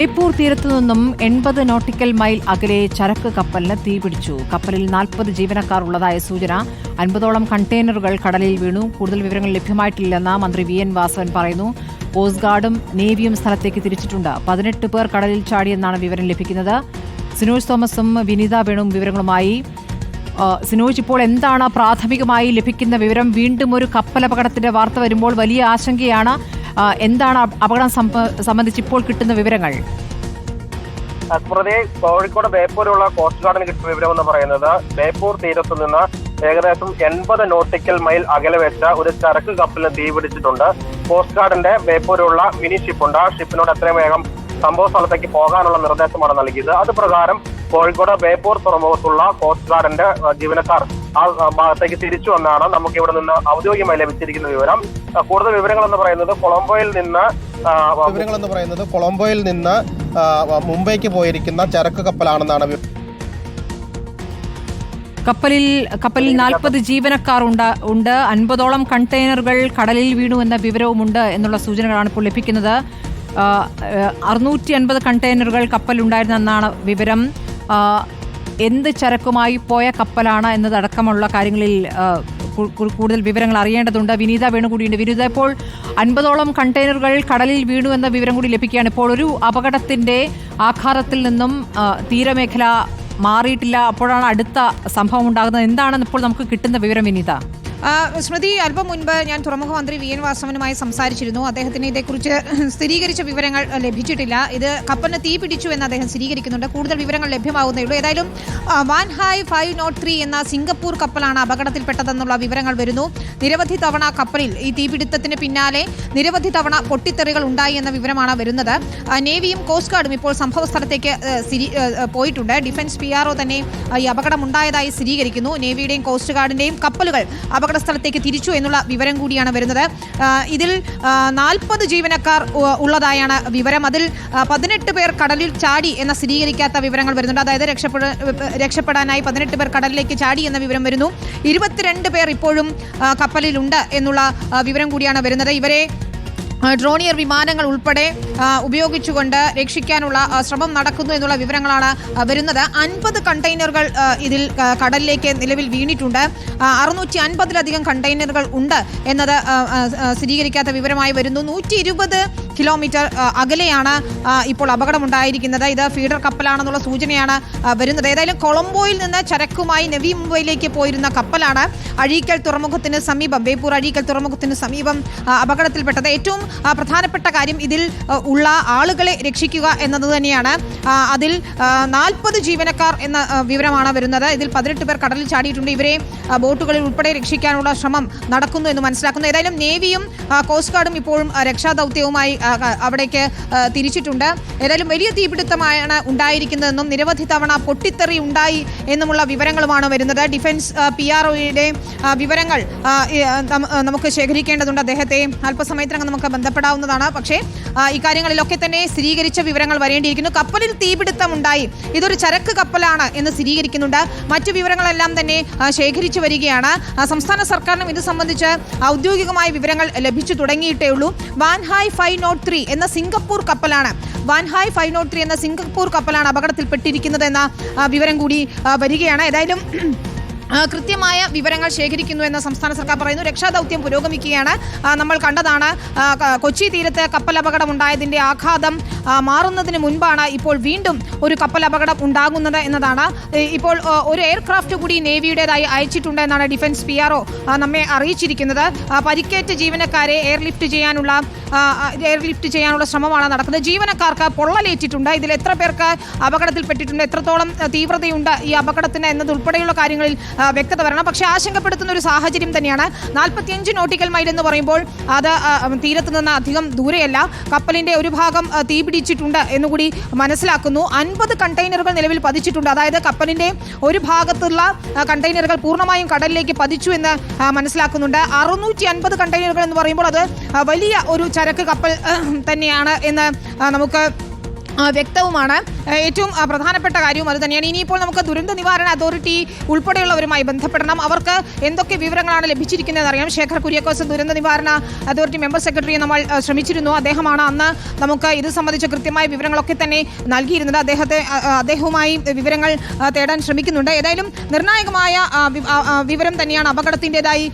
ബേപ്പൂർ തീരത്തു നിന്നും 80 nautical mile അകലെ ചരക്ക് കപ്പലിന് തീപിടിച്ചു. കപ്പലിൽ 40 ജീവനക്കാർ ഉള്ളതായ സൂചന. 50ഓളം കണ്ടെയ്നറുകൾ കടലിൽ വീണു. കൂടുതൽ വിവരങ്ങൾ ലഭ്യമായിട്ടില്ലെന്ന് മന്ത്രി വി.എൻ. വാസവൻ പറയുന്നു. കോസ്റ്റ് ഗാർഡും നേവിയും സ്ഥലത്തേക്ക് തിരിച്ചിട്ടുണ്ട്. 18 പേർ കടലിൽ ചാടിയെന്നാണ് വിവരം ലഭിക്കുന്നത്. സിനോജ് തോമസും വിനീത വേണുവും വിവരങ്ങളുമായി. സിനോജ്, ഇപ്പോൾ എന്താണ് പ്രാഥമികമായി ലഭിക്കുന്ന വിവരം? വീണ്ടും ഒരു കപ്പലപകടത്തിന്റെ വാർത്ത വരുമ്പോൾ വലിയ ആശങ്കയാണ്. എന്താണ് അപകടം സംബന്ധിച്ച് ഇപ്പോൾ കിട്ടുന്ന വിവരങ്ങൾ? സ്മൃതി, കോഴിക്കോട് ബേപ്പൂരുള്ള കോസ്റ്റ് ഗാർഡിന് കിട്ടുന്ന വിവരം എന്ന് പറയുന്നത് ബേപ്പൂർ തീരത്തു നിന്ന് ഏകദേശം 80 നോട്ടിക്കൽ മൈൽ അകലെ വെച്ച ഒരു ചരക്ക് കപ്പലിന് തീപിടിച്ചിട്ടുണ്ട്. Cost ഗാർഡിന്റെ ബേപ്പൂരുള്ള mini ഷിപ്പുണ്ട്. ആ ഷിപ്പിനോട് എത്രയും വേഗം സംഭവ സ്ഥലത്തേക്ക് പോകാനുള്ള നിർദ്ദേശമാണ് നൽകിയത്. അത് പ്രകാരം കോഴിക്കോട് ബേപ്പൂർ തുറമുഖത്തുള്ള കോസ്റ്റ് ഗാർഡിന്റെ ജീവനക്കാർ ആ ഭാഗത്തേക്ക് തിരിച്ചു എന്നാണ് നമുക്ക് ഇവിടെ നിന്ന് ഔദ്യോഗികമായി ലഭിച്ചിരിക്കുന്ന വിവരം. കൂടുതൽ വിവരങ്ങൾ എന്ന് പറയുന്നത് കൊളംബോയിൽ നിന്ന് മുംബൈക്ക് പോയിരിക്കുന്ന ചരക്ക് കപ്പലാണെന്നാണ്. കപ്പലിൽ 40 ജീവനക്കാർ ഉണ്ട്. 50ഓളം കണ്ടെയ്നറുകൾ കടലിൽ വീണു എന്ന വിവരവുമുണ്ട് എന്നുള്ള സൂചനകളാണ് ഇപ്പോൾ ലഭിക്കുന്നത്. 650 കണ്ടെയ്നറുകൾ കപ്പലുണ്ടായിരുന്നെന്നാണ് വിവരം. എന്ത് ചരക്കുമായി പോയ കപ്പലാണ് എന്നതടക്കമുള്ള കാര്യങ്ങളിൽ കൂടുതൽ വിവരങ്ങൾ അറിയേണ്ടതുണ്ട്. വിനീത വേണു കൂടിയുണ്ട്. വിനീത, ഇപ്പോൾ 50ഓളം കണ്ടെയ്നറുകൾ കടലിൽ വീണു എന്ന വിവരം കൂടി ലഭിക്കുകയാണ്. ഇപ്പോൾ ഒരു അപകടത്തിന്റെ ആഘാതത്തിൽ നിന്നും തീരമേഖല മാറിയിട്ടില്ല. അപ്പോഴാണ് അടുത്ത സംഭവം ഉണ്ടാകുന്നത്. എന്താണെന്ന് ഇപ്പോൾ നമുക്ക് കിട്ടുന്ന വിവരം, വിനീത? സ്മൃതി, അല്പം മുൻപ് ഞാൻ തുറമുഖ മന്ത്രി വി.എൻ. വാസവനുമായി സംസാരിച്ചിരുന്നു. അദ്ദേഹത്തിന് ഇതേക്കുറിച്ച് സ്ഥിരീകരിച്ച വിവരങ്ങൾ ലഭിച്ചിട്ടില്ല. ഇത് കപ്പലിന് തീ പിടിച്ചു എന്ന് അദ്ദേഹം സ്ഥിരീകരിക്കുന്നുണ്ട്. കൂടുതൽ വിവരങ്ങൾ ലഭ്യമാകുന്നേ ഉള്ളൂ. ഏതായാലും വാൻഹായ് 503 എന്ന സിംഗപ്പൂർ കപ്പലാണ് അപകടത്തിൽപ്പെട്ടതെന്നുള്ള വിവരങ്ങൾ വരുന്നു. നിരവധി തവണ കപ്പലിൽ ഈ തീപിടുത്തത്തിന് പിന്നാലെ നിരവധി തവണ പൊട്ടിത്തെറികൾ ഉണ്ടായി എന്ന വിവരമാണ് വരുന്നത്. നേവിയും കോസ്റ്റ് ഗാർഡും ഇപ്പോൾ സംഭവ സ്ഥലത്തേക്ക് പോയിട്ടുണ്ട്. ഡിഫൻസ് PRO തന്നെ ഈ അപകടമുണ്ടായതായി സ്ഥിരീകരിക്കുന്നു. നേവിയുടെയും കോസ്റ്റ് ഗാർഡിന്റെയും കപ്പലുകൾ അപകടസ്ഥലത്തേക്ക് തിരിച്ചു എന്നുള്ള വിവരം കൂടിയാണ് വരുന്നത്. ഇതിൽ 40 ജീവനക്കാർ ഉള്ളതായാണ് വിവരം. അതിൽ 18 പേർ കടലിൽ ചാടി എന്ന സ്ഥിരീകരിക്കാത്ത വിവരങ്ങൾ വരുന്നുണ്ട്. അതായത് രക്ഷപ്പെടാനായി 18 പേർ കടലിലേക്ക് ചാടി എന്ന വിവരം വരുന്നു. 22 പേർ ഇപ്പോഴും കപ്പലിലുണ്ട് എന്നുള്ള വിവരം കൂടിയാണ് വരുന്നത്. ഇവരെ ഡ്രോണിയർ വിമാനങ്ങൾ ഉൾപ്പെടെ ഉപയോഗിച്ചുകൊണ്ട് രക്ഷിക്കാനുള്ള ശ്രമം നടക്കുന്നു എന്നുള്ള വിവരങ്ങളാണ് വരുന്നത്. 50 കണ്ടെയ്നറുകൾ ഇതിൽ കടലിലേക്ക് നിലവിൽ വീണിട്ടുണ്ട്. 650ലധികം കണ്ടെയ്നറുകൾ ഉണ്ട് എന്നത് സ്ഥിരീകരിക്കാത്ത വിവരമായി വരുന്നു. 120 കിലോമീറ്റർ അകലെയാണ് ഇപ്പോൾ അപകടമുണ്ടായിരിക്കുന്നത്. ഇത് ഫീഡർ കപ്പലാണെന്നുള്ള സൂചനയാണ് വരുന്നത്. ഏതായാലും കൊളംബോയിൽ നിന്ന് ചരക്കുമായി നവി മുംബൈയിലേക്ക് പോയിരുന്ന കപ്പലാണ് അഴീക്കൽ തുറമുഖത്തിന് സമീപം, ബേപ്പൂർ അഴീക്കൽ തുറമുഖത്തിന് സമീപം അപകടത്തിൽപ്പെട്ടത്. ഏറ്റവും പ്രധാനപ്പെട്ട കാര്യം ഇതിൽ ഉള്ള ആളുകളെ രക്ഷിക്കുക എന്നത് തന്നെയാണ്. അതിൽ 40 ജീവനക്കാർ എന്ന വിവരമാണ് വരുന്നത്. ഇതിൽ 18 പേർ കടലിൽ ചാടിയിട്ടുണ്ട്. ഇവരെ ബോട്ടുകളിൽ ഉൾപ്പെടെ രക്ഷിക്കാനുള്ള ശ്രമം നടക്കുന്നു എന്ന് മനസ്സിലാക്കുന്നു. ഏതായാലും നേവിയും കോസ്റ്റ് ഗാർഡും ഇപ്പോഴും രക്ഷാദൗത്യവുമായി അവിടേക്ക് തിരിച്ചിട്ടുണ്ട്. ഏതായാലും വലിയ തീപിടുത്തമാണ് ഉണ്ടായിരിക്കുന്നതെന്നും നിരവധി തവണ പൊട്ടിത്തെറി ഉണ്ടായി എന്നുമുള്ള വിവരങ്ങളുമാണ് വരുന്നത്. ഡിഫൻസ് PROയുടെ വിവരങ്ങൾ നമുക്ക് ശേഖരിക്കേണ്ടതുണ്ട്. അദ്ദേഹത്തെ അല്പസമയത്തിനകം നമുക്ക് ബന്ധപ്പെടാവുന്നതാണ്. പക്ഷേ ഇക്കാര്യങ്ങളിലൊക്കെ തന്നെ സ്ഥിരീകരിച്ച വിവരങ്ങൾ വരേണ്ടിയിരിക്കുന്നു. കപ്പലിൽ തീപിടുത്തം ഉണ്ടായി, ഇതൊരു ചരക്ക് കപ്പലാണ് എന്ന് സ്ഥിരീകരിക്കുന്നുണ്ട്. മറ്റു വിവരങ്ങളെല്ലാം തന്നെ ശേഖരിച്ചു വരികയാണ്. സംസ്ഥാന സർക്കാരിനും ഇത് സംബന്ധിച്ച് ഔദ്യോഗികമായ വിവരങ്ങൾ ലഭിച്ചു തുടങ്ങിയിട്ടേ ഉള്ളൂ. വാൻഹായ് 503 എന്ന സിംഗപ്പൂർ കപ്പലാണ് അപകടത്തിൽപ്പെട്ടിരിക്കുന്നത് എന്ന വിവരം കൂടി വരികയാണ്. ഏതായാലും കൃത്യമായ വിവരങ്ങൾ ശേഖരിക്കുന്നു എന്ന് സംസ്ഥാന സർക്കാർ പറയുന്നു. രക്ഷാദൗത്യം പുരോഗമിക്കുകയാണ്. നമ്മൾ കണ്ടതാണ് കൊച്ചി തീരത്ത് കപ്പൽ അപകടം ഉണ്ടായതിൻ്റെ ആഘാതം മാറുന്നതിന് മുൻപാണ് ഇപ്പോൾ വീണ്ടും ഒരു കപ്പൽ അപകടം ഉണ്ടാകുന്നത് എന്നതാണ്. ഇപ്പോൾ ഒരു എയർക്രാഫ്റ്റ് കൂടി നേവിയുടേതായി അയച്ചിട്ടുണ്ട് എന്നാണ് ഡിഫൻസ് PRO നമ്മെ അറിയിച്ചിരിക്കുന്നത്. പരിക്കേറ്റ ജീവനക്കാരെ എയർലിഫ്റ്റ് ചെയ്യാനുള്ള ശ്രമമാണ് നടക്കുന്നത്. ജീവനക്കാർക്ക് പൊള്ളലേറ്റിട്ടുണ്ട്. ഇതിൽ എത്ര പേർക്ക് അപകടത്തിൽപ്പെട്ടിട്ടുണ്ട്, എത്രത്തോളം തീവ്രതയുണ്ട് ഈ അപകടത്തിന് എന്നതുൾപ്പെടെയുള്ള കാര്യങ്ങളിൽ വ്യക്തത വരണം. പക്ഷേ ആശങ്കപ്പെടുത്തുന്ന ഒരു സാഹചര്യം തന്നെയാണ്. 45 നോട്ടിക്കൽ മൈൽ എന്ന് പറയുമ്പോൾ അത് തീരത്ത് നിന്ന് അധികം ദൂരെയല്ല. കപ്പലിന്റെ ഒരു ഭാഗം തീപിടിച്ചിട്ടുണ്ട് എന്നുകൂടി മനസ്സിലാക്കുന്നു. 50 കണ്ടെയ്നറുകൾ നിലവിൽ പതിച്ചിട്ടുണ്ട്. അതായത് കപ്പലിന്റെ ഒരു ഭാഗത്തുള്ള കണ്ടെയ്നറുകൾ പൂർണ്ണമായും കടലിലേക്ക് പതിച്ചു എന്ന് മനസ്സിലാക്കുന്നുണ്ട്. 650 കണ്ടെയ്നറുകൾ എന്ന് പറയുമ്പോൾ അത് വലിയ ഒരു ചരക്ക് കപ്പൽ തന്നെയാണ് എന്ന് നമുക്ക് വ്യക്തവുമാണ്. ഏറ്റവും പ്രധാനപ്പെട്ട കാര്യവും അത് തന്നെയാണ്. ഇനിയിപ്പോൾ നമുക്ക് ദുരന്ത നിവാരണ അതോറിറ്റി ഉൾപ്പെടെയുള്ളവരുമായി ബന്ധപ്പെടണം. അവർക്ക് എന്തൊക്കെ വിവരങ്ങളാണ് ലഭിച്ചിരിക്കുന്നത് അറിയാം. ശേഖർ കുര്യാക്കോസ് ദുരന്ത നിവാരണ അതോറിറ്റി മെമ്പർ സെക്രട്ടറിയെ നമ്മൾ ശ്രമിച്ചിരുന്നു. അദ്ദേഹമാണ് അന്ന് നമുക്ക് ഇത് സംബന്ധിച്ച കൃത്യമായ വിവരങ്ങളൊക്കെ തന്നെ നൽകിയിരുന്നത്. അദ്ദേഹവുമായി വിവരങ്ങൾ തേടാൻ ശ്രമിക്കുന്നുണ്ട്. ഏതായാലും നിർണായകമായ വിവരം തന്നെയാണ് അപകടത്തിൻ്റെതായി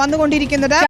വന്നുകൊണ്ടിരിക്കുന്നത്.